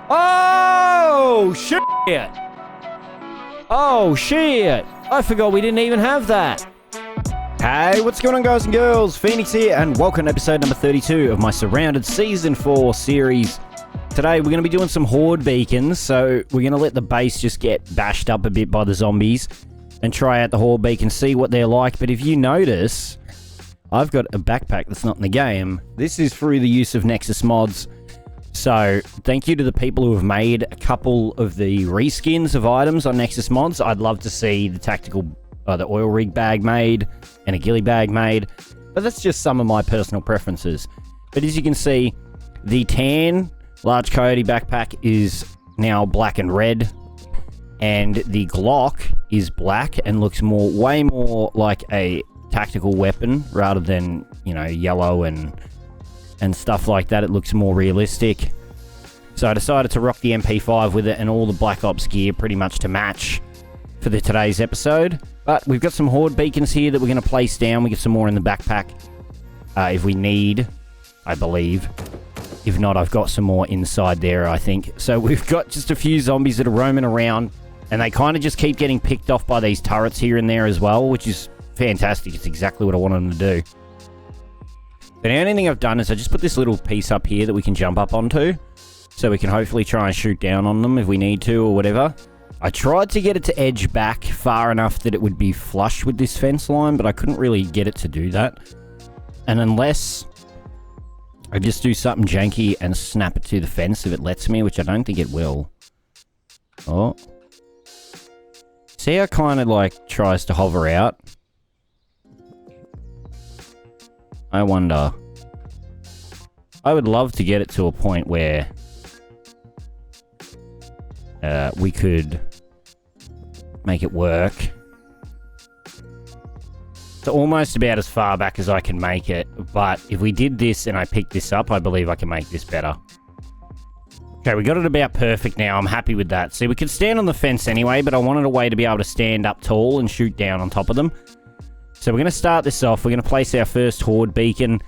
Oh, shit! Oh, shit! I forgot we didn't even have that. Hey, what's going on, guys and girls? Phoenix here, and welcome to episode number 32 of my Surrounded Season 4 series. Today, we're going to be doing some Horde Beacons, so we're going to let the base just get bashed up a bit by the zombies and try out the Horde Beacon, see what they're like. But if you notice, I've got a backpack that's not in the game. This is through the use of Nexus mods. So, thank you to the people who have made a couple of the reskins of items on Nexus mods. I'd love to see the oil rig bag made and a ghillie bag made, but that's just some of my personal preferences. But as you can see, the tan large coyote backpack is now black and red, and the Glock is black and looks way more like a tactical weapon rather than, you know, yellow and stuff like that. It looks more realistic. So I decided to rock the MP5 with it and all the Black Ops gear pretty much to match for today's episode. But we've got some Horde Beacons here that we're going to place down. We get some more in the backpack if we need, I believe. If not, I've got some more inside there, I think. So we've got just a few zombies that are roaming around, and they kind of just keep getting picked off by these turrets here and there as well, which is fantastic. It's exactly what I wanted them to do. The only thing I've done is I just put this little piece up here that we can jump up onto, so we can hopefully try and shoot down on them if we need to or whatever. I tried to get it to edge back far enough that it would be flush with this fence line, but I couldn't really get it to do that. And unless I just do something janky and snap it to the fence if it lets me, which I don't think it will. Oh. See how it kind of like tries to hover out? I wonder. I would love to get it to a point where we could make it work. It's almost about as far back as I can make it, but if we did this and I picked this up, I believe I can make this better. Okay, we got it about perfect now. I'm happy with that. See, we could stand on the fence anyway, but I wanted a way to be able to stand up tall and shoot down on top of them. So we're going to start this off. We're going to place our first Horde Beacon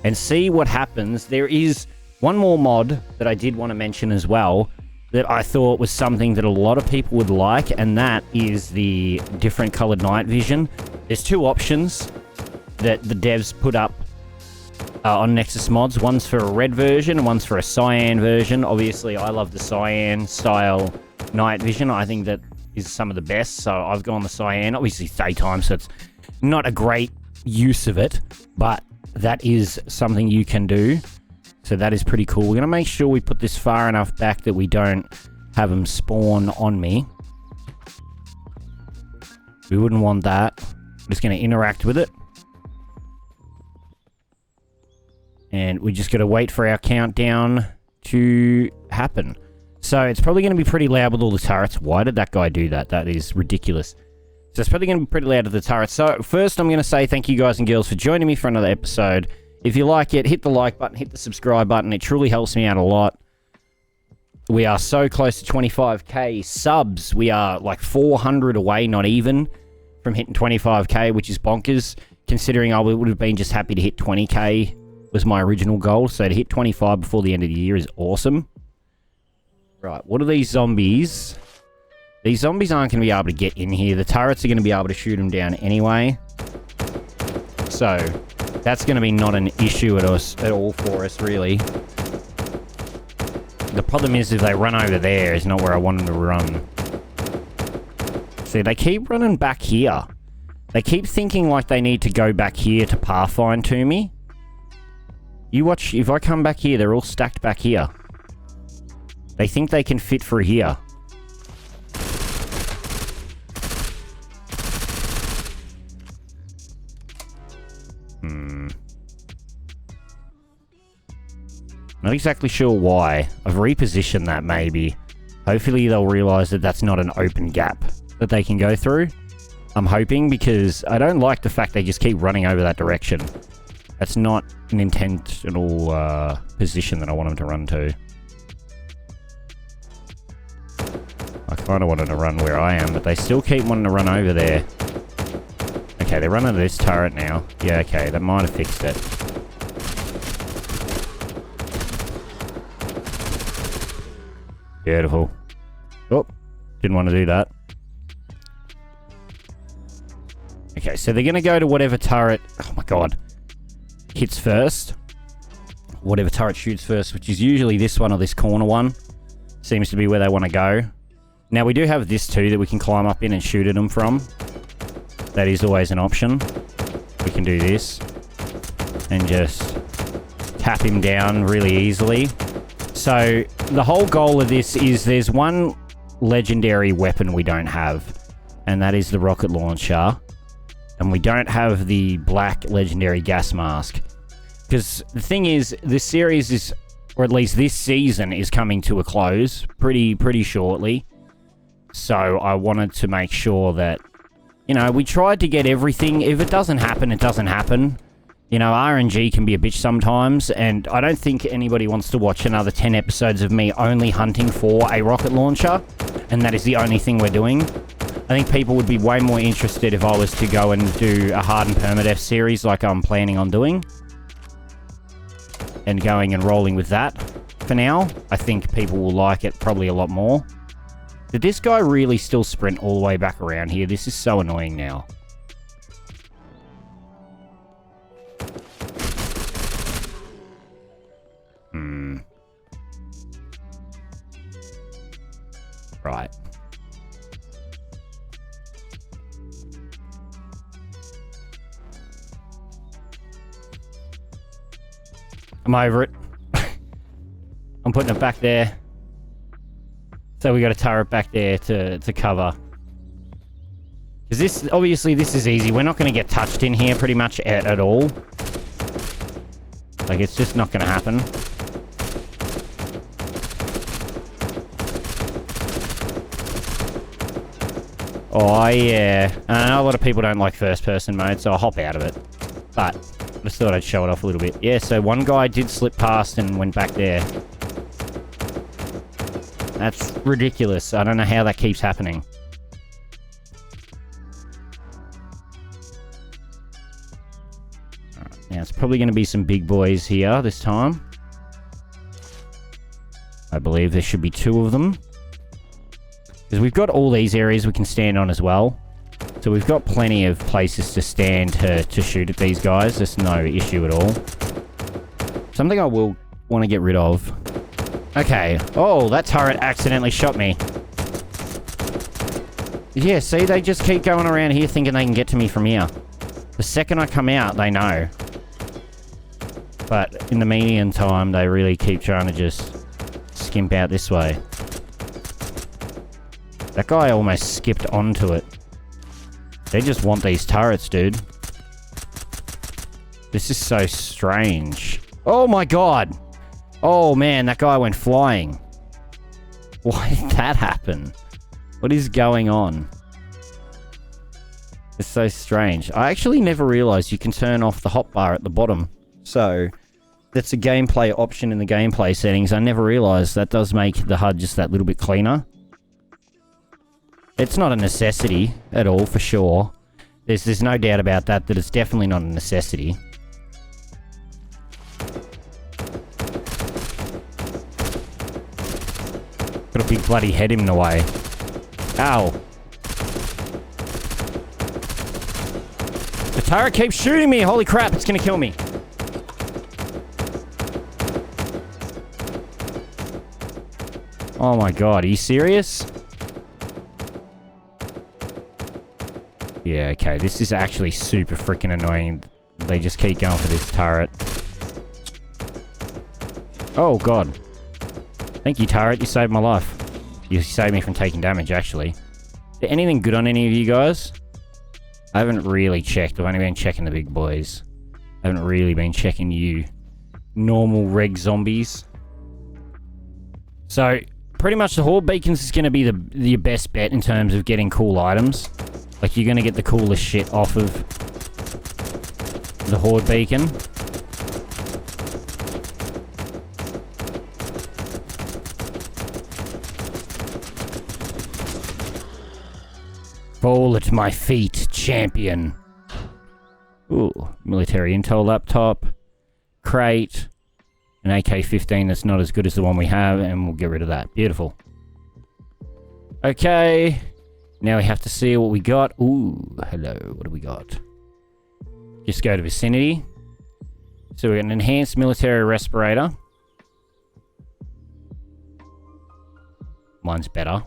and see what happens. There is one more mod that I did want to mention as well that I thought was something that a lot of people would like, and that is the different colored night vision. There's two options that the devs put up on Nexus mods. One's for a red version and one's for a cyan version. Obviously, I love the cyan style night vision. I think that is some of the best, so I've gone the cyan. Obviously, it's daytime, so it's not a great use of it, but that is something you can do. So that is pretty cool. We're going to make sure we put this far enough back that we don't have them spawn on me. We wouldn't want that. I'm just going to interact with it. And we just got to wait for our countdown to happen. So it's probably going to be pretty loud with all the turrets. Why did that guy do that? That is ridiculous. So it's probably going to be pretty loud with the turrets. So first I'm going to say thank you guys and girls for joining me for another episode. If you like it, hit the like button, hit the subscribe button. It truly helps me out a lot. We are so close to 25k subs. We are like 400 away, not even, from hitting 25k, which is bonkers, considering I would have been just happy to hit 20k was my original goal. So to hit 25 before the end of the year is awesome. Right, what are these zombies? These zombies aren't going to be able to get in here. The turrets are going to be able to shoot them down anyway. So that's going to be not an issue at all for us, really. The problem is if they run over there is not where I want them to run. See, they keep running back here. They keep thinking like they need to go back here to pathfind to me. You watch, if I come back here, they're all stacked back here. They think they can fit through here. Not exactly sure why. I've repositioned that, maybe. Hopefully they'll realise that that's not an open gap that they can go through. I'm hoping, because I don't like the fact they just keep running over that direction. That's not an intentional position that I want them to run to. I kind of wanted to run where I am, but they still keep wanting to run over there. Okay, they're running this turret now. Yeah, okay, that might have fixed it. Beautiful. Oh, didn't want to do that. Okay, so they're going to go to whatever turret... Oh my god. Hits first. Whatever turret shoots first, which is usually this one or this corner one. Seems to be where they want to go. Now, we do have this too that we can climb up in and shoot at them from. That is always an option. We can do this. And just tap him down really easily. So, the whole goal of this is there's one legendary weapon we don't have. And that is the rocket launcher. And we don't have the black legendary gas mask. Because the thing is, this series is, or at least this season, is coming to a close pretty shortly. So I wanted to make sure that, you know, we tried to get everything. If it doesn't happen, it doesn't happen. You know, RNG can be a bitch sometimes, and I don't think anybody wants to watch another 10 episodes of me only hunting for a rocket launcher, and that is the only thing we're doing. I think people would be way more interested if I was to go and do a hard and permadeath series like I'm planning on doing. And going and rolling with that for now. I think people will like it probably a lot more. Did this guy really still sprint all the way back around here? This is so annoying now. Right. I'm over it. I'm putting it back there. So we got a turret back there to cover. Because this, obviously this is easy. We're not going to get touched in here pretty much at all. Like, it's just not going to happen. Oh, yeah. I know a lot of people don't like first-person mode, so I'll hop out of it. But just thought I'd show it off a little bit. Yeah, so one guy did slip past and went back there. That's ridiculous. I don't know how that keeps happening. Alright, now it's probably going to be some big boys here this time. I believe there should be 2 of them. Because we've got all these areas we can stand on as well. So we've got plenty of places to stand to shoot at these guys. There's no issue at all. Something I will want to get rid of. Okay. Oh, that turret accidentally shot me. Yeah, see? They just keep going around here thinking they can get to me from here. The second I come out, they know. But in the meantime, they really keep trying to just skimp out this way. That guy almost skipped onto it. They just want these turrets, dude. This is so strange. Oh my god! Oh man, that guy went flying. Why did that happen? What is going on? It's so strange. I actually never realized you can turn off the hotbar at the bottom. So, that's a gameplay option in the gameplay settings. I never realized that does make the HUD just that little bit cleaner. It's not a necessity at all, for sure. There's no doubt about that it's definitely not a necessity. Got a big bloody head in the way. Ow. The turret keeps shooting me! Holy crap, it's gonna kill me. Oh my god, are you serious? Yeah, okay, this is actually super freaking annoying. They just keep going for this turret. Oh, God. Thank you, turret. You saved my life. You saved me from taking damage, actually. Is there anything good on any of you guys? I haven't really checked. I've only been checking the big boys. I haven't really been checking you normal reg zombies. So, pretty much the Horde Beacons is going to be the best bet in terms of getting cool items. Like, you're going to get the coolest shit off of the Horde Beacon. Fall at my feet, champion. Ooh, military intel laptop. Crate. An AK-15 that's not as good as the one we have, and we'll get rid of that. Beautiful. Okay. Now we have to see what we got. Ooh, hello. What do we got? Just go to vicinity. So we got an enhanced military respirator. Mine's better.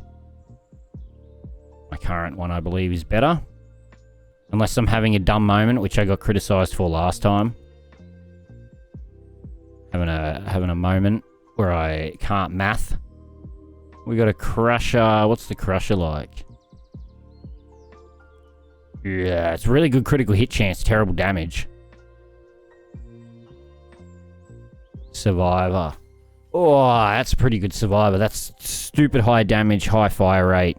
My current one, I believe, is better. Unless I'm having a dumb moment, which I got criticized for last time. Having a moment where I can't math. We got a crusher. What's the crusher like? Yeah, it's really good critical hit chance, terrible damage. Survivor. Oh, that's a pretty good survivor. That's stupid high damage, high fire rate.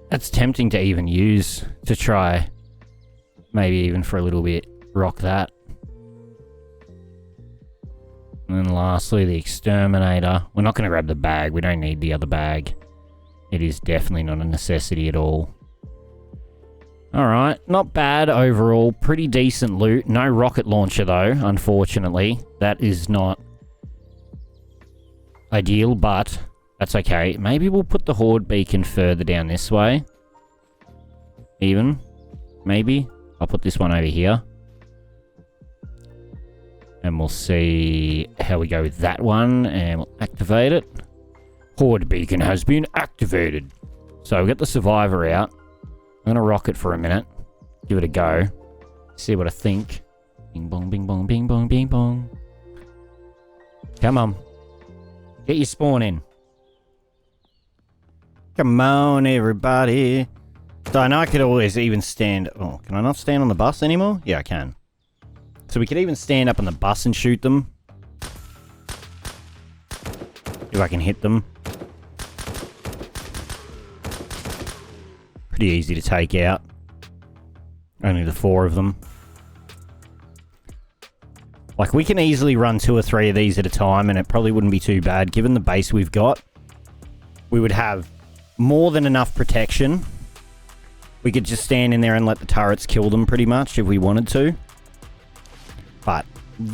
That's tempting to even use to try. Maybe even for a little bit. Rock that. And then lastly, the exterminator. We're not going to grab the bag. We don't need the other bag. It is definitely not a necessity at all. Alright, not bad overall. Pretty decent loot. No rocket launcher though, unfortunately. That is not ideal, but that's okay. Maybe we'll put the Horde Beacon further down this way. Even. Maybe. I'll put this one over here. And we'll see how we go with that one. And we'll activate it. Horde Beacon has been activated. So we've got the Survivor out. I'm going to rock it for a minute. Give it a go. See what I think. Bing bong, bing bong, bing bong, bing bong. Come on. Get your spawn in. Come on, everybody. So I know I could always even stand... Oh, can I not stand on the bus anymore? Yeah, I can. So we could even stand up on the bus and shoot them. If I can hit them. Pretty easy to take out. Only the 4 of them. Like, we can easily run 2 or 3 of these at a time, and it probably wouldn't be too bad. Given the base we've got, we would have more than enough protection. We could just stand in there and let the turrets kill them pretty much if we wanted to. But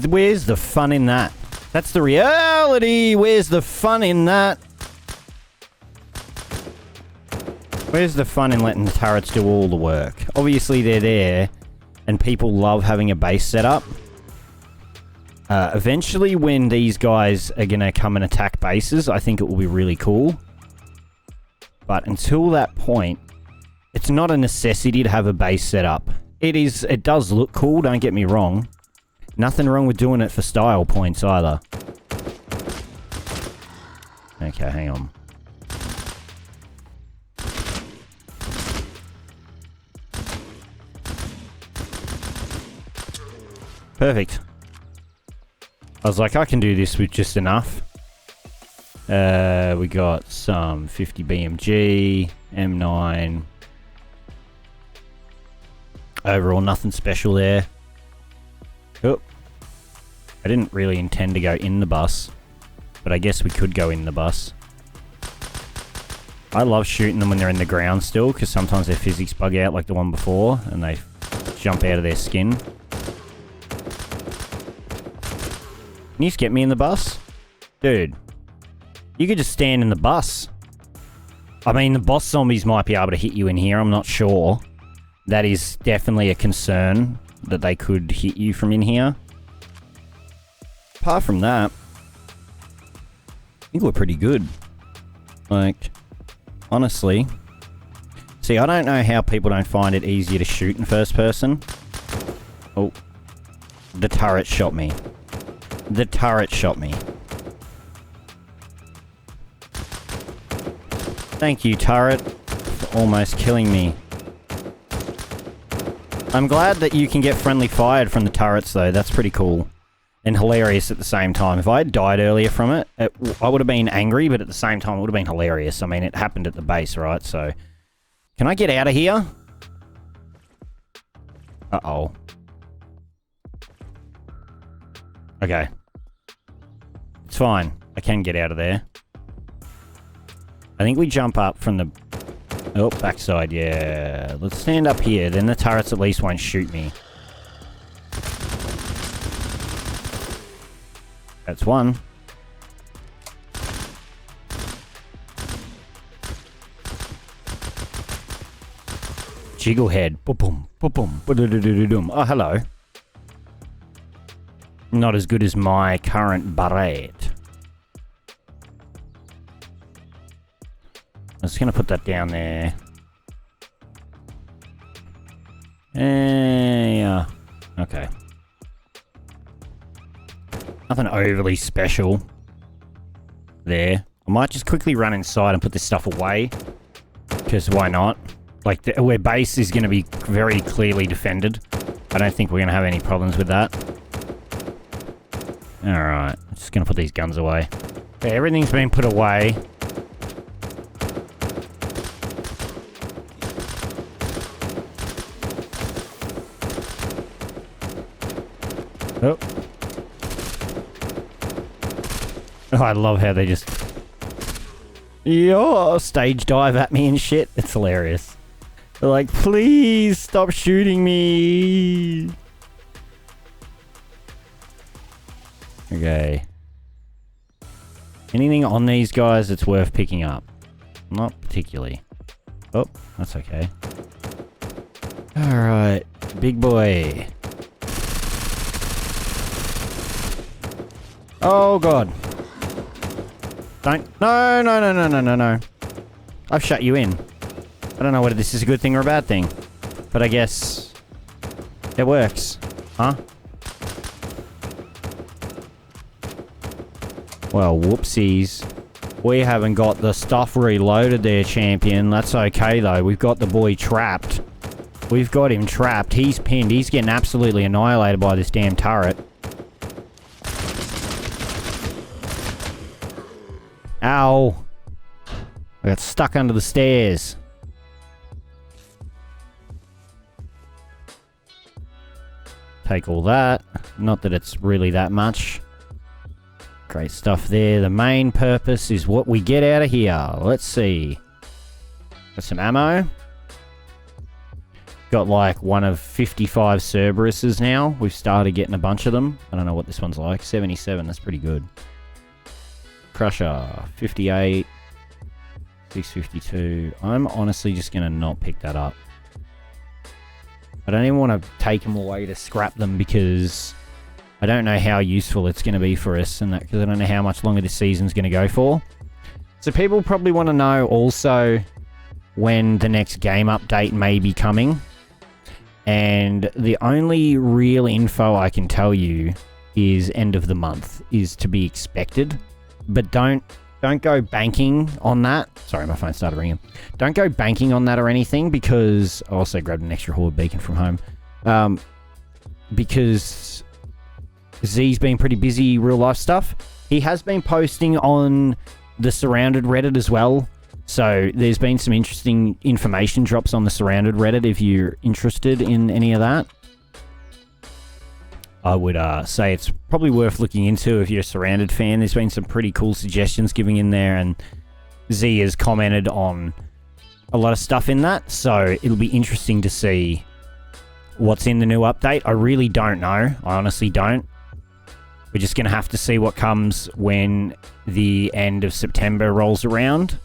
where's the fun in that? That's the reality. Where's the fun in that? Where's the fun in letting the turrets do all the work? Obviously they're there, and people love having a base set up. Eventually when these guys are going to come and attack bases, I think it will be really cool. But until that point, it's not a necessity to have a base set up. It does look cool, don't get me wrong. Nothing wrong with doing it for style points either. Okay, hang on. Perfect. I was like, I can do this with just enough. We got some 50 BMG, M9. Overall, nothing special there. Oh. I didn't really intend to go in the bus, but I guess we could go in the bus. I love shooting them when they're in the ground still, because sometimes their physics bug out like the one before, and they jump out of their skin. Can you just get me in the bus? Dude, you could just stand in the bus. I mean, the boss zombies might be able to hit you in here, I'm not sure. That is definitely a concern, that they could hit you from in here. Apart from that, I think we're pretty good. Like, honestly. See, I don't know how people don't find it easier to shoot in first person. Oh. The turret shot me. The turret shot me. Thank you, turret, for almost killing me. I'm glad that you can get friendly fired from the turrets, though. That's pretty cool. And hilarious at the same time. If I had died earlier from it, I would have been angry, but at the same time, it would have been hilarious. I mean, it happened at the base, right? So, can I get out of here? Uh-oh. Okay. It's fine. I can get out of there. I think we jump up from the... Oh, backside, yeah. Let's stand up here, then the turrets at least won't shoot me. That's one. Jigglehead. Boom, boom, boom, boom. Oh, hello. Not as good as my current barret. I'm just going to put that down there. Yeah. Okay. Nothing overly special there. I might just quickly run inside and put this stuff away. Because why not? Like, where base is going to be very clearly defended. I don't think we're going to have any problems with that. Alright. I'm just going to put these guns away. Okay, everything's been put away. Oh. Oh, I love how they just... Yo, stage dive at me and shit. It's hilarious. They're like, please stop shooting me. Okay. Anything on these guys that's worth picking up? Not particularly. Oh, that's okay. Alright, big boy. Oh god. Don't. No. I've shut you in. I don't know whether this is a good thing or a bad thing. But I guess it works. Huh? Well, whoopsies. We haven't got the stuff reloaded there, champion. That's okay, though. We've got the boy trapped. We've got him trapped. He's pinned. He's getting absolutely annihilated by this damn turret. Ow. I got stuck under the stairs. Take all that. Not that it's really that much. Great stuff there. The main purpose is what we get out of here. Let's see. Got some ammo. Got like one of 55 Cerberuses now. We've started getting a bunch of them. I don't know what this one's like. 77. That's pretty good. Crusher, 58, 652. I'm honestly just going to not pick that up. I don't even want to take them away to scrap them because I don't know how useful it's going to be for us, and that because I don't know how much longer this season's going to go for. So people probably want to know also when the next game update may be coming. And the only real info I can tell you is end of the month is to be expected. But don't go banking on that. Sorry, my phone started ringing. Don't go banking on that or anything because I also grabbed an extra Horde Beacon from home. Because Z's been pretty busy real life stuff. He has been posting on the Surrounded Reddit as well. So there's been some interesting information drops on the Surrounded Reddit if you're interested in any of that. I would say it's probably worth looking into if you're a Surrounded fan. There's been some pretty cool suggestions giving in there, and Z has commented on a lot of stuff in that, so it'll be interesting to see what's in the new update. I really don't know. I honestly don't. We're just going to have to see what comes when the end of September rolls around.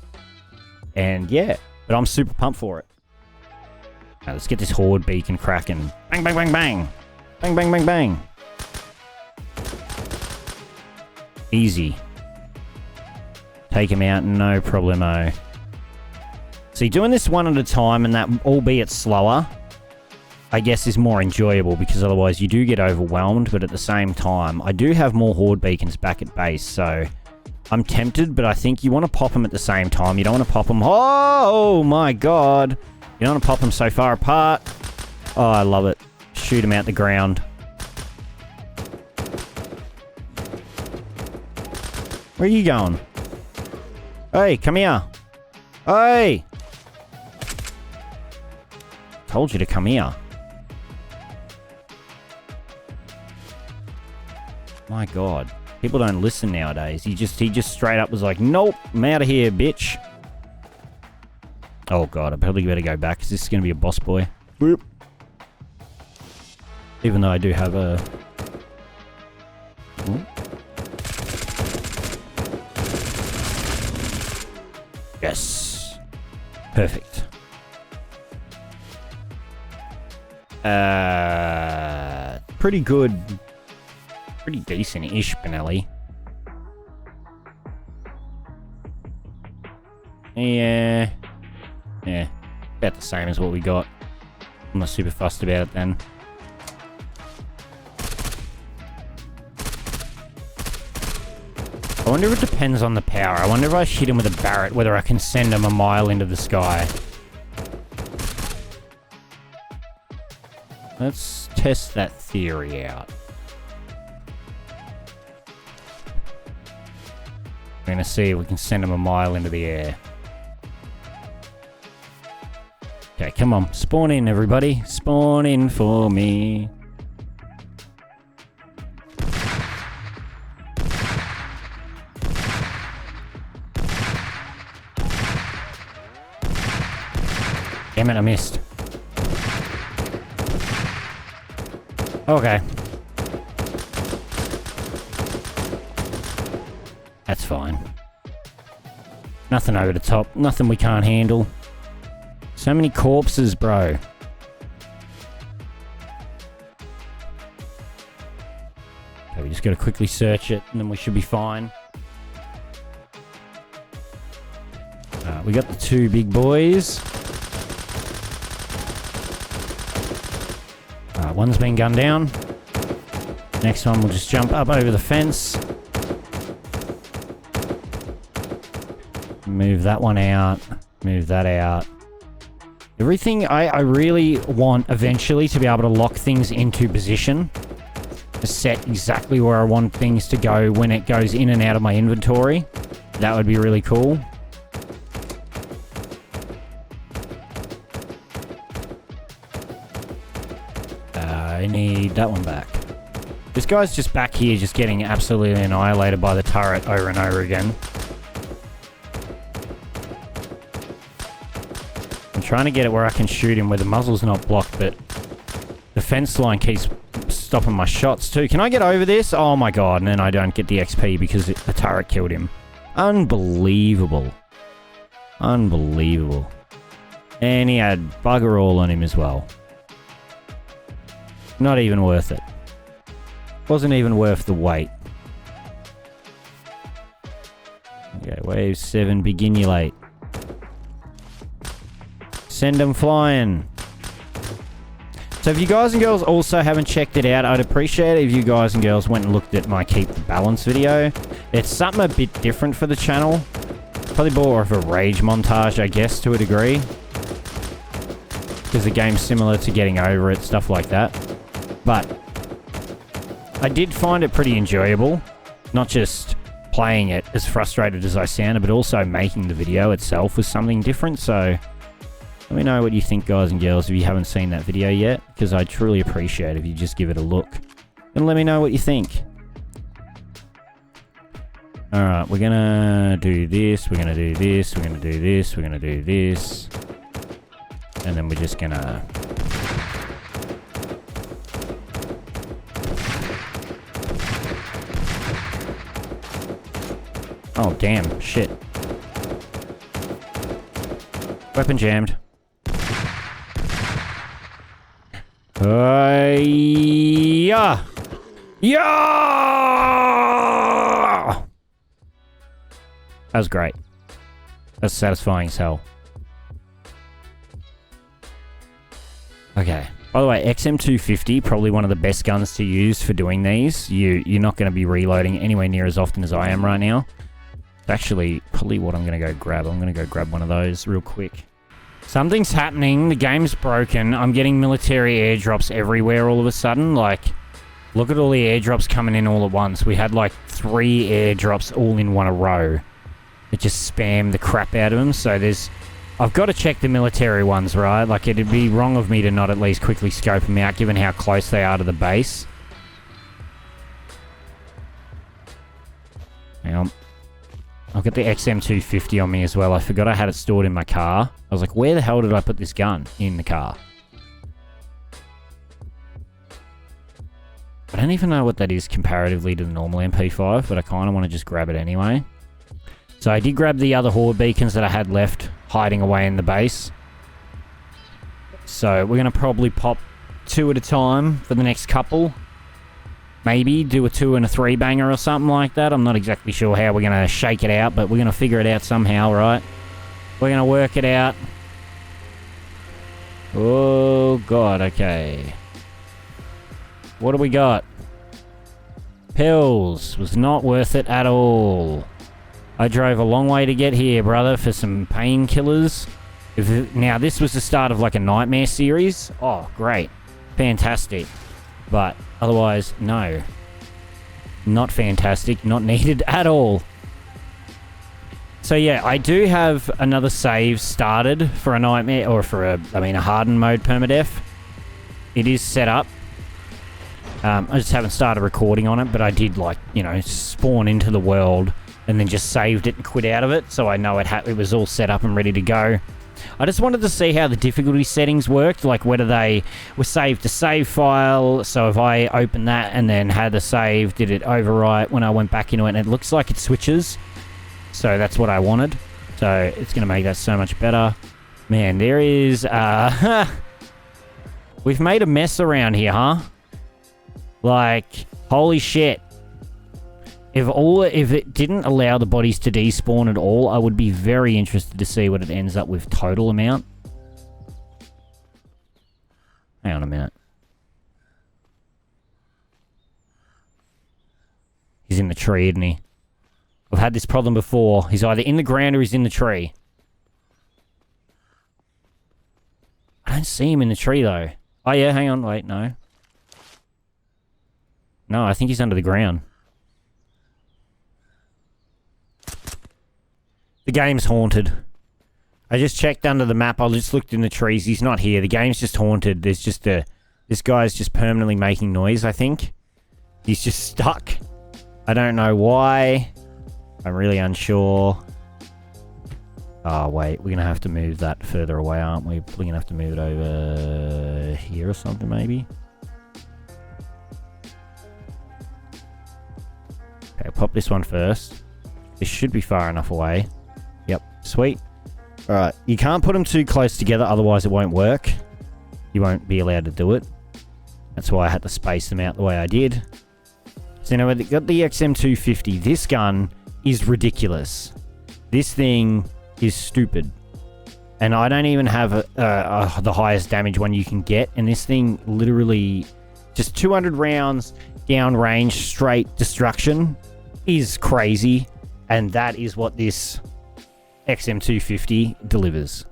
And yeah, but I'm super pumped for it. Now, let's get this Horde Beacon cracking. Bang, bang, bang, bang. Bang, bang, bang, bang. Easy. Take him out, no problemo. See, doing this one at a time, and that, albeit slower, I guess is more enjoyable, because otherwise you do get overwhelmed, but at the same time, I do have more Horde Beacons back at base, so I'm tempted, but I think you want to pop them at the same time. You don't want to pop them... Oh, my God. You don't want to pop them so far apart. Oh, I love it. Shoot him out the ground. Where are you going? Hey, come here. Hey! Told you to come here. My God. People don't listen nowadays. He just straight up was like, nope, I'm out of here, bitch. Oh, God, I probably better go back, because this is going to be a boss boy. Boop. Even though I do have a... Ooh. Yes. Perfect. Pretty good. Pretty decent-ish, Benelli. Yeah. Yeah. About the same as what we got. I'm not super fussed about it then. I wonder if it depends on the power. I wonder if I hit him with a Barrett, whether I can send him a mile into the sky. Let's test that theory out. We're going to see if we can send him a mile into the air. Okay, come on. Spawn in, everybody. Spawn in for me. Damn it, I missed. Okay. That's fine. Nothing over the top. Nothing we can't handle. So many corpses, bro. Okay, we just gotta quickly search it, and then we should be fine. We got the two big boys. One's been gunned down. Next one will just jump up over the fence. Move that one out. Move that out. Everything, I really want eventually to be able to lock things into position. To set exactly where I want things to go when it goes in and out of my inventory. That would be really cool. I need that one back. This guy's just back here just getting absolutely annihilated by the turret over and over again. I'm trying to get it where I can shoot him where the muzzle's not blocked, but the fence line keeps stopping my shots too. Can I get over this? Oh my god, and then I don't get the XP because the turret killed him. Unbelievable. Unbelievable. And he had bugger all on him as well. Not even worth it. Wasn't even worth the wait. Okay, wave 7, beginulate. Send them flying. So if you guys and girls also haven't checked it out, I'd appreciate it if you guys and girls went and looked at my Keep the Balance video. It's something a bit different for the channel. Probably more of a rage montage, I guess, to a degree. Because the game's similar to Getting Over It, stuff like that. But I did find it pretty enjoyable. Not just playing it as frustrated as I sounded, but also making the video itself was something different. So let me know what you think, guys and girls, if you haven't seen that video yet, because I'd truly appreciate it if you just give it a look. And let me know what you think. Alright, we're gonna do this, we're gonna do this, we're gonna do this, we're gonna do this. And then we're just gonna... Oh, damn. Shit. Weapon jammed. Yeah! Yeah! That was great. That's satisfying as hell. Okay. By the way, XM250, probably one of the best guns to use for doing these. You're not going to be reloading anywhere near as often as I am right now. It's actually probably what I'm going to go grab. I'm going to go grab one of those real quick. Something's happening. The game's broken. I'm getting military airdrops everywhere all of a sudden. Like, look at all the airdrops coming in all at once. We had like 3 airdrops all in one row. It just spammed the crap out of them. So there's... I've got to check the military ones, right? Like, it'd be wrong of me to not at least quickly scope them out, given how close they are to the base. Hang on. I've got the XM250 on me as well. I forgot I had it stored in my car. I was like, where the hell did I put this gun? In the car. I don't even know what that is comparatively to the normal MP5, but I kind of want to just grab it anyway. So I did grab the other Horde Beacons that I had left hiding away in the base. So we're going to probably pop 2 at a time for the next couple. Maybe do a 2 and a 3 banger or something like that. I'm not exactly sure how we're going to shake it out, but we're going to figure it out somehow, right? We're going to work it out. Oh, God, okay. What do we got? Pills. Was not worth it at all. I drove a long way to get here, brother, for some painkillers. Now, this was the start of like a nightmare series. Oh, great. Fantastic. But otherwise, no. Not fantastic. Not needed at all. So yeah, I do have another save started for a nightmare, or for a hardened mode permadeath. It is set up. I just haven't started recording on it, but I did, like, you know, spawn into the world and then just saved it and quit out of it, so I know it was all set up and ready to go. I just wanted to see how the difficulty settings worked, like whether they were saved to save file, so if I opened that and then had a save, did it overwrite when I went back into it, and it looks like it switches. So that's what I wanted. So it's going to make that so much better. Man, there is... we've made a mess around here, huh? Like, holy shit. If it didn't allow the bodies to despawn at all, I would be very interested to see what it ends up with total amount. Hang on a minute. He's in the tree, isn't he? I've had this problem before. He's either in the ground or he's in the tree. I don't see him in the tree, though. Oh, yeah, hang on. Wait, no. No, I think he's under the ground. The game's haunted. I just checked under the map. I just looked in the trees. He's not here. The game's just haunted. There's just a... This guy's just permanently making noise, I think. He's just stuck. I don't know why. I'm really unsure. Oh, wait. We're going to have to move that further away, aren't we? We're going to have to move it over here or something, maybe. Okay, I'll pop this one first. This should be far enough away. Yep, sweet. Alright, you can't put them too close together, otherwise it won't work. You won't be allowed to do it. That's why I had to space them out the way I did. So now we've got the XM250. This gun is ridiculous. This thing is stupid. And I don't even have the highest damage one you can get. And this thing literally, just 200 rounds, downrange, straight destruction is crazy. And that is what this XM250 delivers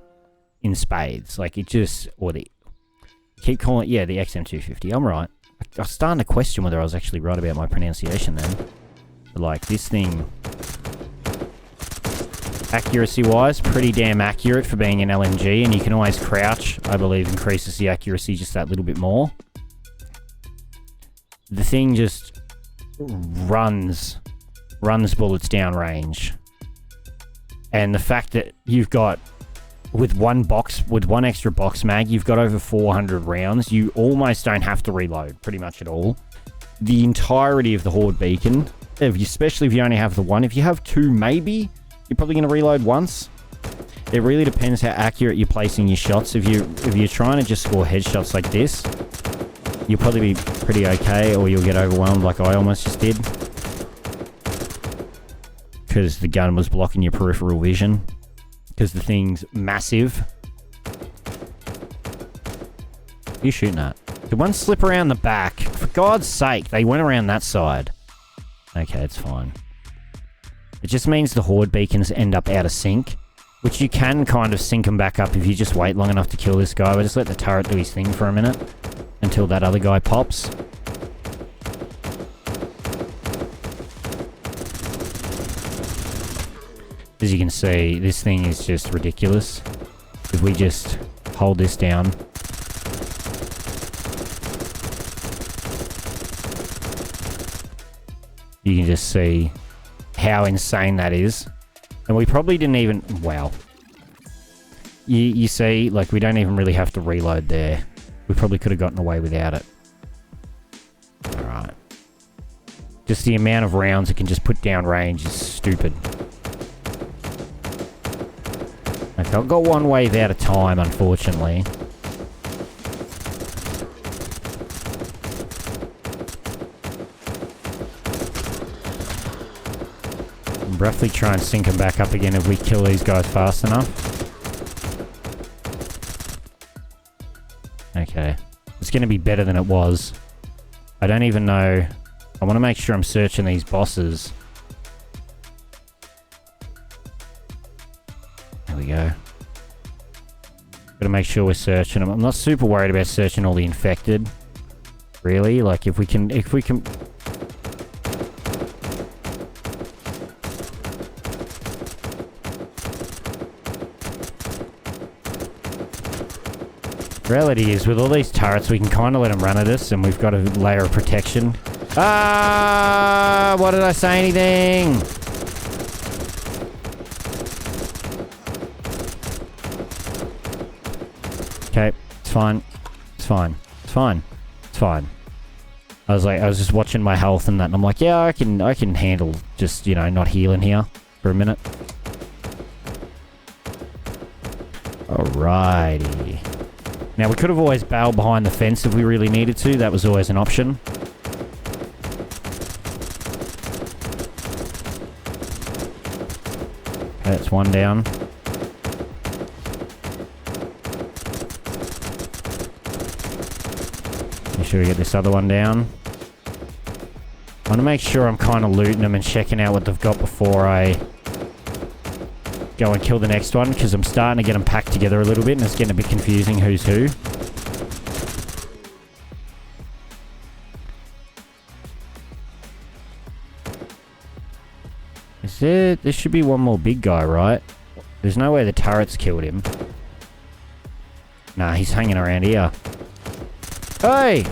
in spades. Like, it just... Or the... Keep calling it... Yeah, the XM250. I'm right. I was starting to question whether I was actually right about my pronunciation then. But, like, this thing... Accuracy-wise, pretty damn accurate for being an LMG. And you can always crouch. I believe increases the accuracy just that little bit more. The thing just... runs bullets downrange. And the fact that you've got, with one extra box mag, you've got over 400 rounds. You almost don't have to reload, pretty much at all. The entirety of the Horde Beacon, especially if you only have the one. If you have two, maybe, you're probably going to reload once. It really depends how accurate you're placing your shots. If you're trying to just score headshots like this, you'll probably be pretty okay, or you'll get overwhelmed like I almost just did. Because the gun was blocking your peripheral vision. Because the thing's massive. What are you shooting at? Did one slip around the back? For God's sake, they went around that side. Okay, it's fine. It just means the Horde Beacons end up out of sync. Which you can kind of sync them back up if you just wait long enough to kill this guy. But just let the turret do his thing for a minute. Until that other guy pops. As you can see, this thing is just ridiculous. If we just hold this down. You can just see how insane that is. And we probably didn't even... Wow. You see, like, we don't even really have to reload there. We probably could have gotten away without it. Alright. Just the amount of rounds it can just put down range is stupid. Okay, I've got one wave out of time, unfortunately. can roughly try and sync them back up again if we kill these guys fast enough. Okay. It's going to be better than it was. I don't even know. I want to make sure I'm searching these bosses. There we go. Gotta make sure we're searching them. I'm not super worried about searching all the infected. Really? Like, if we can... Reality is, with all these turrets, we can kind of let them run at us, and we've got a layer of protection. Ah! Why did I say anything? Okay, it's fine. It's fine. It's fine. It's fine. I was just watching my health and that, and I'm like, yeah, I can handle just, you know, not healing here for a minute. Alrighty. Now, we could have always bailed behind the fence if we really needed to. That was always an option. Okay, that's one down. Make sure we get this other one down. I want to make sure I'm kind of looting them and checking out what they've got before I go and kill the next one, because I'm starting to get them packed together a little bit and it's getting a bit confusing who's who. There should be one more big guy, right? There's no way the turrets killed him. Nah, he's hanging around here. Hey!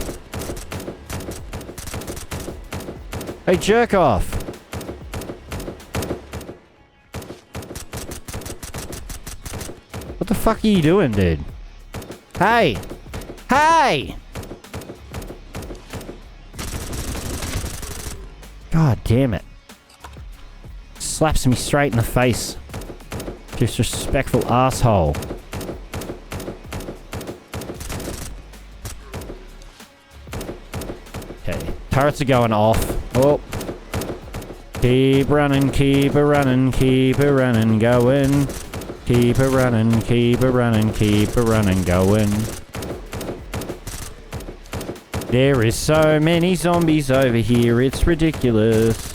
Hey, jerk off! What the fuck are you doing, dude? Hey! Hey! God damn it. Slaps me straight in the face. Disrespectful asshole. Okay. Turrets are going off. Oh. Keep running, keep a running, keep a running, going. Keep a running, keep a running, keep a running, going. There is so many zombies over here, it's ridiculous.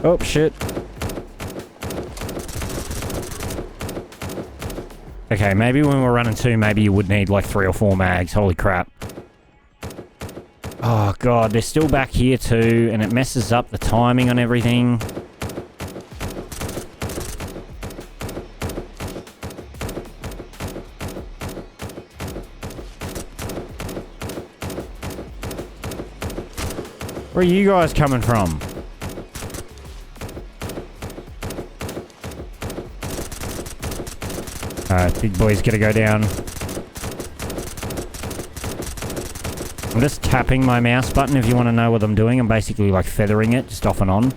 Oh, shit. Okay, maybe when we're running two, maybe you would need like 3 or 4 mags. Holy crap. Oh, God, they're still back here too, and it messes up the timing on everything. Where are you guys coming from? Alright, big boy's gotta go down. I'm just tapping my mouse button if you want to know what I'm doing. I'm basically like feathering it, just off and on.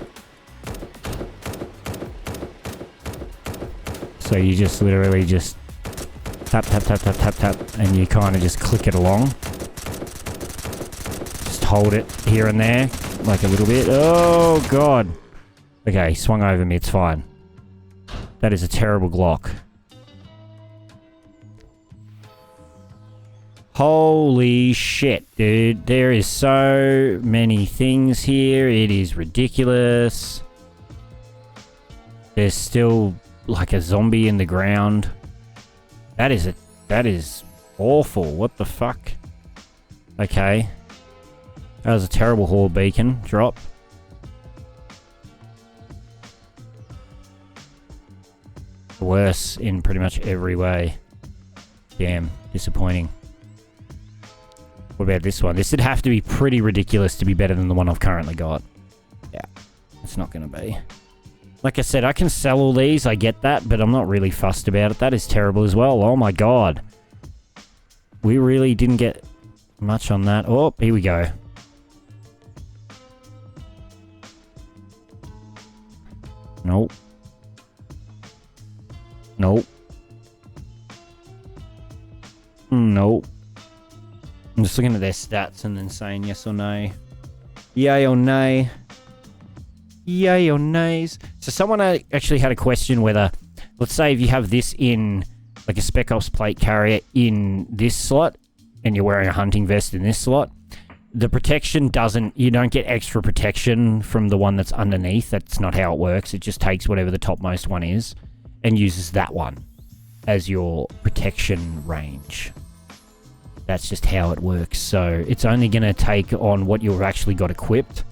So you just literally just tap, tap, tap, tap, tap, tap, and you kind of just click it along. Just hold it here and there, like a little bit. Oh, God. Okay, swung over me, it's fine. That is a terrible Glock. Holy shit, dude. There is so many things here. It is ridiculous. There's still like a zombie in the ground. That is awful. What the fuck? Okay. That was a terrible Horde Beacon drop. Worse in pretty much every way. Damn, disappointing. What about this one? This would have to be pretty ridiculous to be better than the one I've currently got. Yeah, it's not going to be. Like I said, I can sell all these, I get that, but I'm not really fussed about it. That is terrible as well. Oh my God. We really didn't get much on that. Oh, here we go. Nope. Nope. No. I'm just looking at their stats and then saying yes or no. Yay or nay. Yay or nays. So someone actually had a question whether, let's say if you have this in like a Spec Ops plate carrier in this slot and you're wearing a hunting vest in this slot, the protection you don't get extra protection from the one that's underneath. That's not how it works. It just takes whatever the topmost one is and uses that one as your protection range. That's just how it works. So it's only going to take on what you've actually got equipped,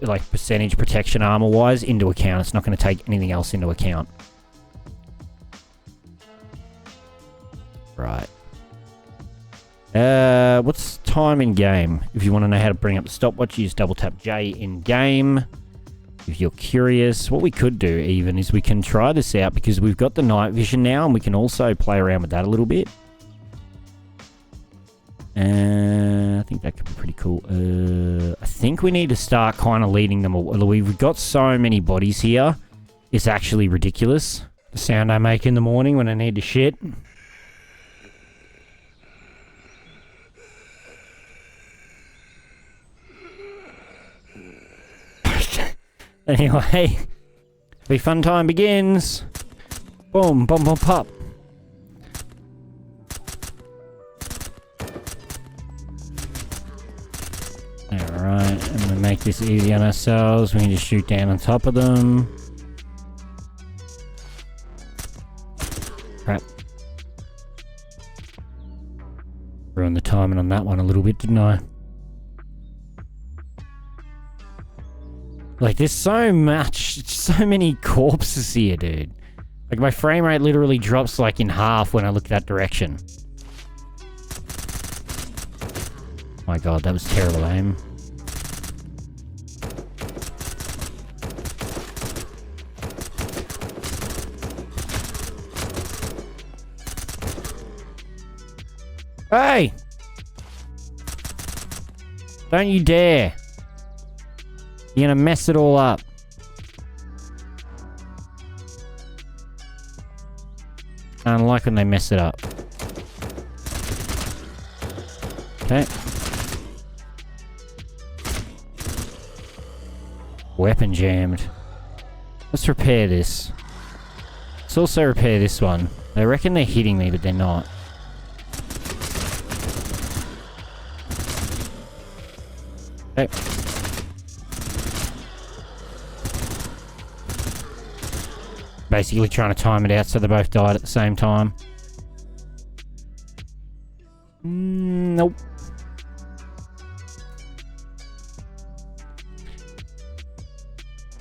like percentage protection armor wise, into account. It's not going to take anything else into account. Right. What's time in game? If you want to know how to bring up the stopwatch, use double tap J in game. If you're curious, what we could do even is we can try this out because we've got the night vision now and we can also play around with that a little bit. I think that could be pretty cool. I think we need to start kind of leading them. We've got so many bodies here. It's actually ridiculous. The sound I make in the morning when I need to shit. Anyway, the fun time begins. Boom, boom, boom, pop. Alright, and we make this easy on ourselves. We can just shoot down on top of them. Crap. Ruined the timing on that one a little bit, didn't I? Like, there's so many corpses here, dude. Like, my frame rate literally drops, like, in half when I look that direction. My god, that was terrible aim. Hey! Don't you dare. You're gonna mess it all up. I don't like when they mess it up. Okay. Weapon jammed. Let's repair this. Let's also repair this one. I reckon they're hitting me, but they're not. Okay. Basically trying to time it out so they both died at the same time. Nope.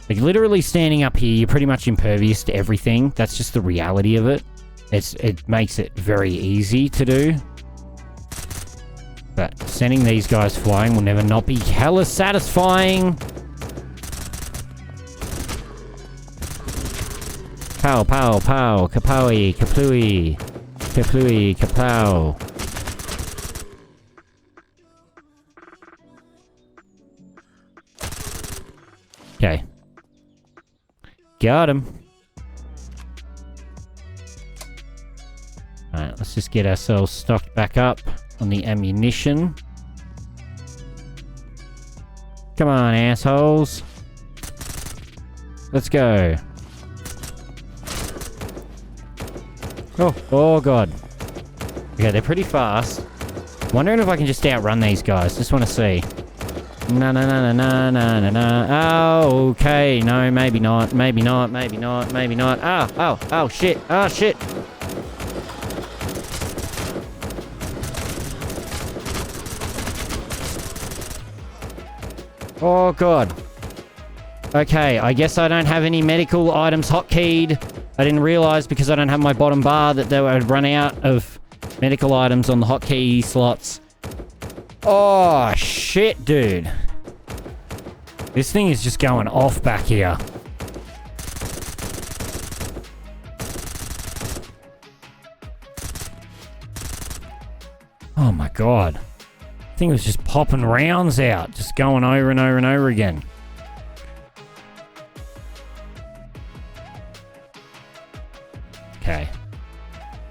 Like, literally standing up here, you're pretty much impervious to everything. That's just the reality of it. It makes it very easy to do. But sending these guys flying will never not be hella satisfying. Pow, pow, pow, kapowie, kaplooey, kaplooey, kapow. Okay. Got him. Alright, let's just get ourselves stocked back up on the ammunition. Come on, assholes. Let's go. Oh god. Okay, they're pretty fast. Wondering if I can just outrun these guys. Just want to see. No, no, no, no, no, no, no. Oh, okay. No, maybe not. Maybe not. Maybe not. Maybe not. Oh, shit. Oh, shit. Oh, god. Okay, I guess I don't have any medical items hotkeyed. I didn't realize because I don't have my bottom bar that they would run out of medical items on the hotkey slots. Oh, shit, dude. This thing is just going off back here. Oh my god. The thing was just popping rounds out, just going over and over and over again. Okay.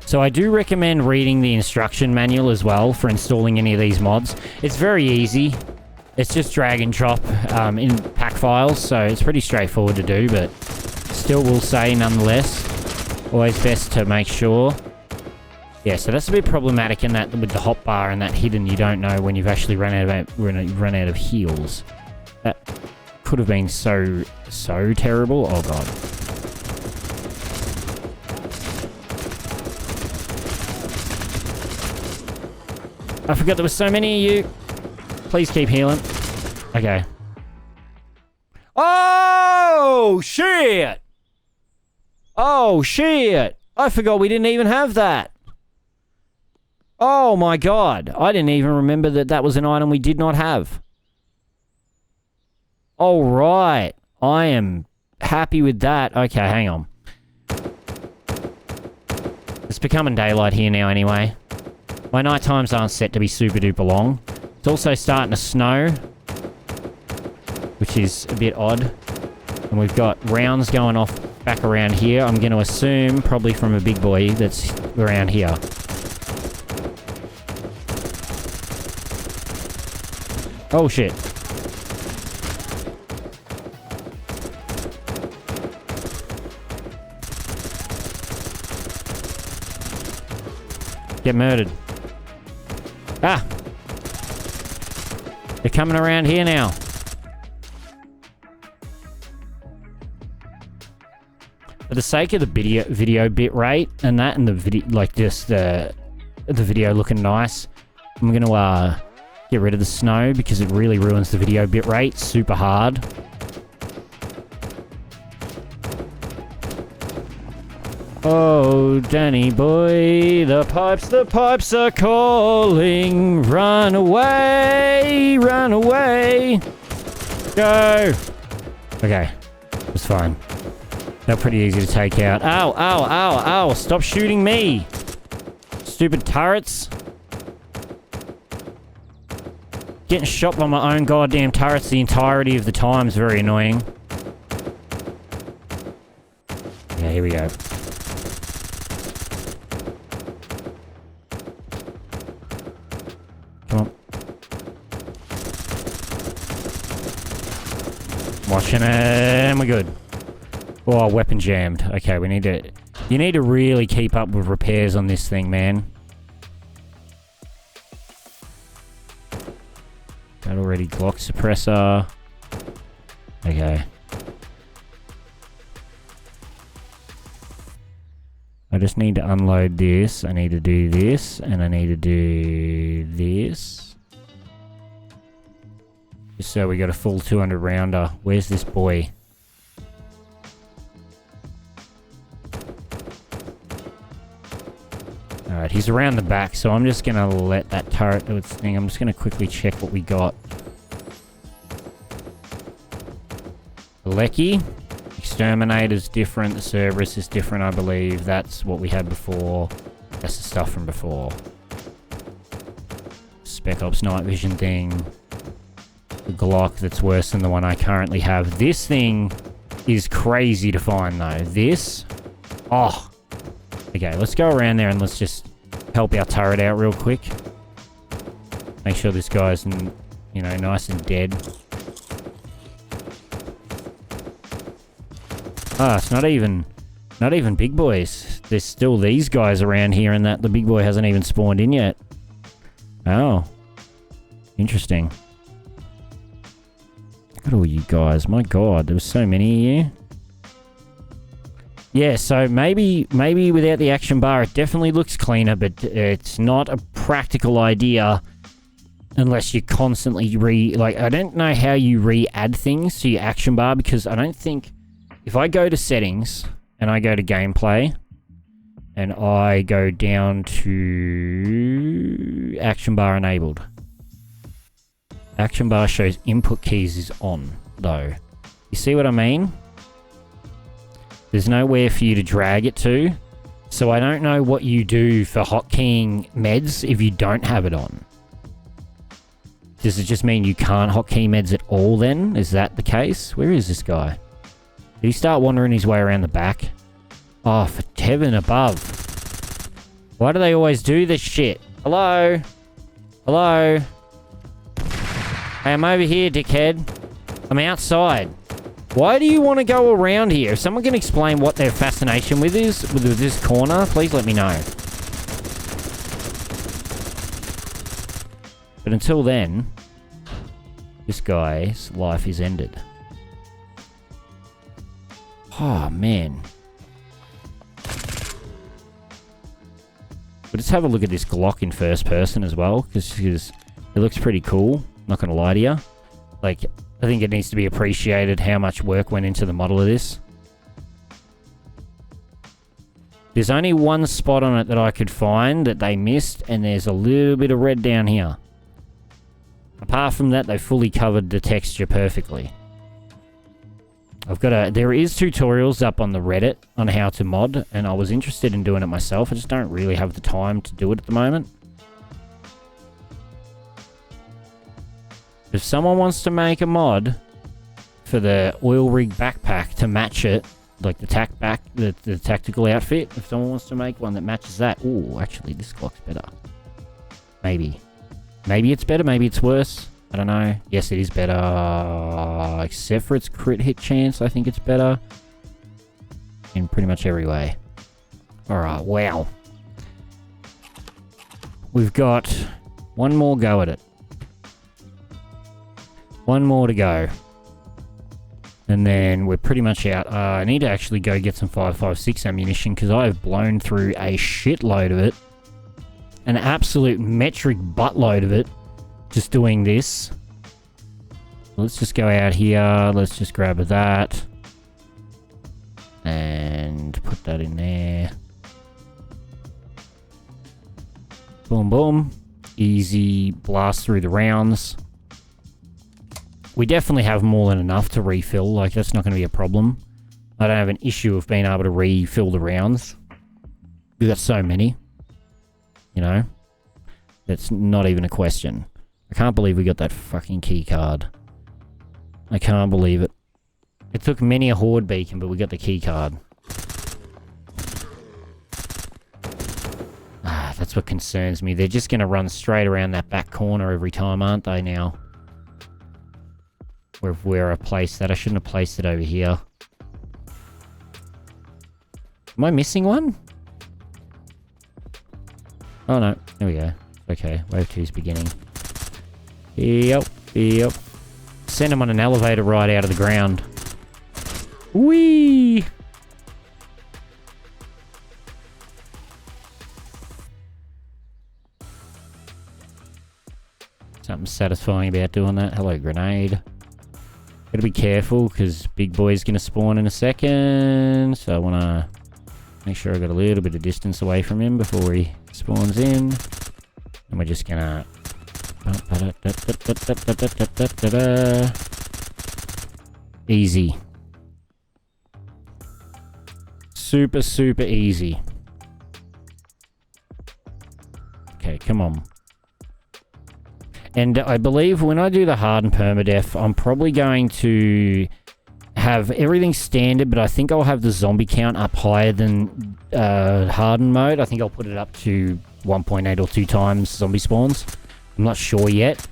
So I do recommend reading the instruction manual as well for installing any of these mods. It's very easy. It's just drag and drop in pack files, so it's pretty straightforward to do, but still will say nonetheless, always best to make sure. Yeah, so that's a bit problematic in that with the hotbar and that hidden, you don't know when you've actually run out of heals. That could have been so terrible. Oh god. I forgot there was so many of you. Please keep healing. Okay. Oh, shit! Oh, shit! I forgot we didn't even have that. Oh, my God. I didn't even remember that that was an item we did not have. All right. I am happy with that. Okay, hang on. It's becoming daylight here now anyway. My night times aren't set to be super duper long. It's also starting to snow, which is a bit odd. And we've got rounds going off back around here. I'm going to assume probably from a big boy that's around here. Oh shit. Get murdered. Ah! They're coming around here now. For the sake of the video bit rate and that, and the video, like just the video looking nice, I'm gonna get rid of the snow because it really ruins the video bit rate super hard. Oh, Danny boy, the pipes are calling. Run away, run away. Go. Okay, it's fine. They're pretty easy to take out. Ow, ow, ow, ow. Stop shooting me. Stupid turrets. Getting shot by my own goddamn turrets the entirety of the time is very annoying. Yeah, here we go. Come on. Watching it, and we're good. Oh, weapon jammed. Okay, we need to... You need to really keep up with repairs on this thing, man. That already Glock suppressor. Okay. I just need to unload this. I need to do this, and I need to do this. Just so we got a full 200 rounder. Where's this boy? Alright, he's around the back, so I'm just gonna let that turret do its thing. I'm just gonna quickly check what we got. Lecky. Exterminator's different. The Cerberus is different, I believe. That's what we had before. That's the stuff from before. Spec Ops night vision thing. The Glock that's worse than the one I currently have. This thing is crazy to find, though. This? Oh. Okay, let's go around there and let's just help our turret out real quick. Make sure this guy's, you know, nice and dead. Ah, it's not even big boys. There's still these guys around here and that the big boy hasn't even spawned in yet. Oh. Interesting. Look at all you guys. My god, there was so many of you. Yeah, so maybe without the action bar it definitely looks cleaner, but it's not a practical idea unless you constantly I don't know how you re-add things to your action bar, because I don't think... If I go to settings and I go to gameplay and I go down to action bar enabled. Action bar shows input keys is on though. You see what I mean? There's nowhere for you to drag it to. So I don't know what you do for hotkeying meds if you don't have it on. Does it just mean you can't hotkey meds at all then? Is that the case? Where is this guy? Did he start wandering his way around the back? Oh, for heaven above. Why do they always do this shit? Hello? Hello? Hey, I'm over here, dickhead. I'm outside. Why do you want to go around here? If someone can explain what their fascination with is, with this corner, please let me know. But until then, this guy's life is ended. Oh, man. But let's have a look at this Glock in first person as well, because it looks pretty cool. Not going to lie to you. Like, I think it needs to be appreciated how much work went into the model of this. There's only one spot on it that I could find that they missed, and there's a little bit of red down here. Apart from that, they fully covered the texture perfectly. There is tutorials up on the Reddit on how to mod, and I was interested in doing it myself. I just don't really have the time to do it at the moment. If someone wants to make a mod for the oil rig backpack to match it, like the the tactical outfit, if someone wants to make one that matches that, ooh, actually this Glock's better. Maybe. Maybe it's better, maybe it's worse. I don't know. Yes, it is better. Except for its crit hit chance, I think it's better. In pretty much every way. Alright, wow. We've got one more go at it. One more to go. And then we're pretty much out. I need to actually go get some 5.56 ammunition because I have blown through a shitload of it. An absolute metric buttload of it. Just doing this. Let's just go out here. Let's just grab that. And put that in there. Boom, boom. Easy blast through the rounds. We definitely have more than enough to refill. Like, that's not going to be a problem. I don't have an issue of being able to refill the rounds. We've got so many. You know? It's not even a question. I can't believe we got that fucking key card. I can't believe it. It took many a Horde Beacon, but we got the key card. Ah, that's what concerns me. They're just going to run straight around that back corner every time, aren't they now? Where I placed that. I shouldn't have placed it over here. Am I missing one? Oh no, there we go. Okay, wave 2's beginning. Yep, yep. Send him on an elevator ride out of the ground. Whee! Something satisfying about doing that. Hello, grenade. Gotta be careful, because big boy's gonna spawn in a second. So I wanna make sure I got a little bit of distance away from him before he spawns in. And we're just gonna... Easy. Super, super easy. Okay, come on. And I believe when I do the hardened permadeath, I'm probably going to have everything standard, but I think I'll have the zombie count up higher than hardened mode. I think I'll put it up to 1.8 or 2 times zombie spawns. I'm not sure yet.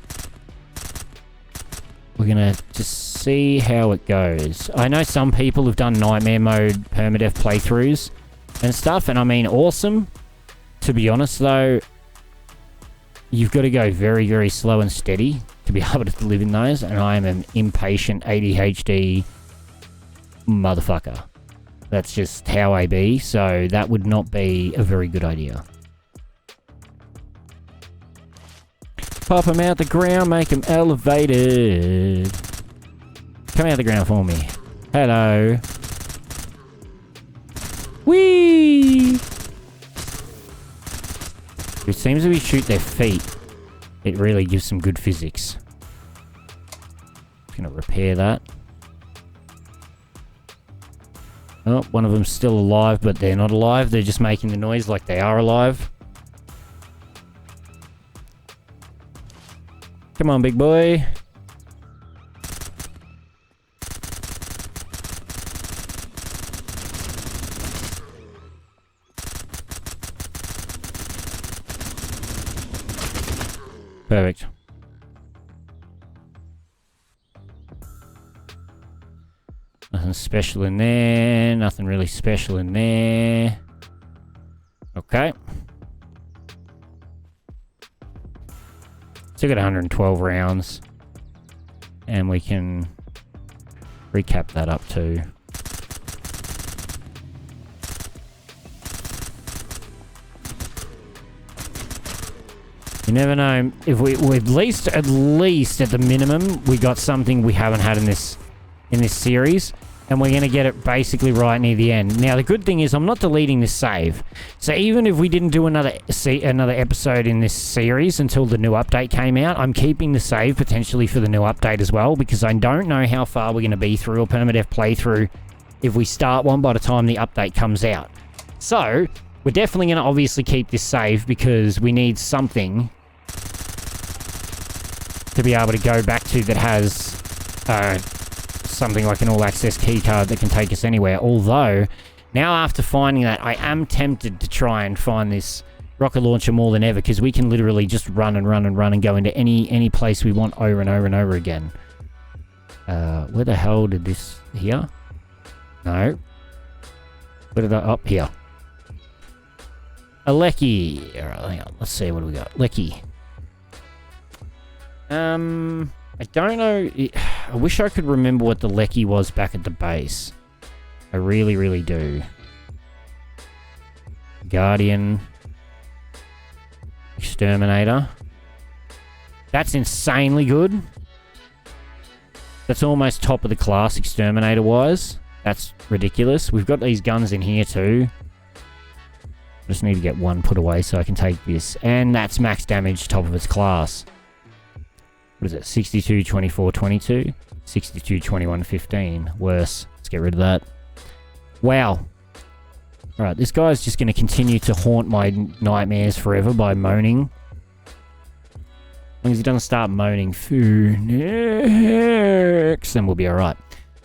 We're gonna just see how it goes. I know some people have done nightmare mode permadeath playthroughs and stuff, and I mean, awesome. To be honest though, you've got to go very, very slow and steady to be able to live in those, and I am an impatient ADHD motherfucker. That's just how I be, so that would not be a very good idea. Pop them out the ground, make them elevated. Come out the ground for me. Hello. Whee! It seems if we shoot their feet, it really gives some good physics. Just gonna repair that. Oh, one of them's still alive, but they're not alive. They're just making the noise like they are alive. Come on, big boy. Perfect. Nothing special in there. Nothing really special in there. Okay. Still got 112 rounds. And we can recap that up too. You never know. If we at least at the minimum, we got something we haven't had in this series, and we're gonna get it basically right near the end. Now the good thing is I'm not deleting this save, so even if we didn't do another episode in this series until the new update came out, I'm keeping the save potentially for the new update as well, because I don't know how far we're gonna be through a permadeath playthrough if we start one by the time the update comes out. So we're definitely gonna obviously keep this save because we need something to be able to go back to that has something like an all-access keycard that can take us anywhere. Although, now after finding that, I am tempted to try and find this rocket launcher more than ever, because we can literally just run and run and run and go into any place we want over and over and over again. Where the hell did this... Here? No. Where did I... Up here. A Lecky. Alright, hang on. Let's see, what do we got? Lecky. I don't know. I wish I could remember what the Lecky was back at the base. I really, really do. Guardian. Exterminator. That's insanely good. That's almost top of the class exterminator-wise. That's ridiculous. We've got these guns in here too. Just need to get one put away so I can take this. And that's max damage, top of its class. What is it? 62, 24, 22? 62, 21, 15. Worse. Let's get rid of that. Wow. Alright, this guy's just going to continue to haunt my nightmares forever by moaning. As long as he doesn't start moaning, Phoenix, then we'll be alright.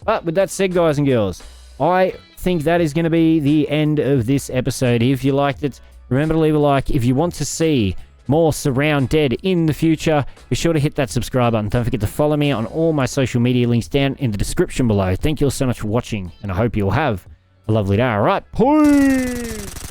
But with that said, guys and girls, I think that is going to be the end of this episode. If you liked it, remember to leave a like. If you want to see more Surroundead in the future, be sure to hit that subscribe button. Don't forget to follow me on all my social media links down in the description below. Thank you all so much for watching, and I hope you'll have a lovely day. Alright, peace!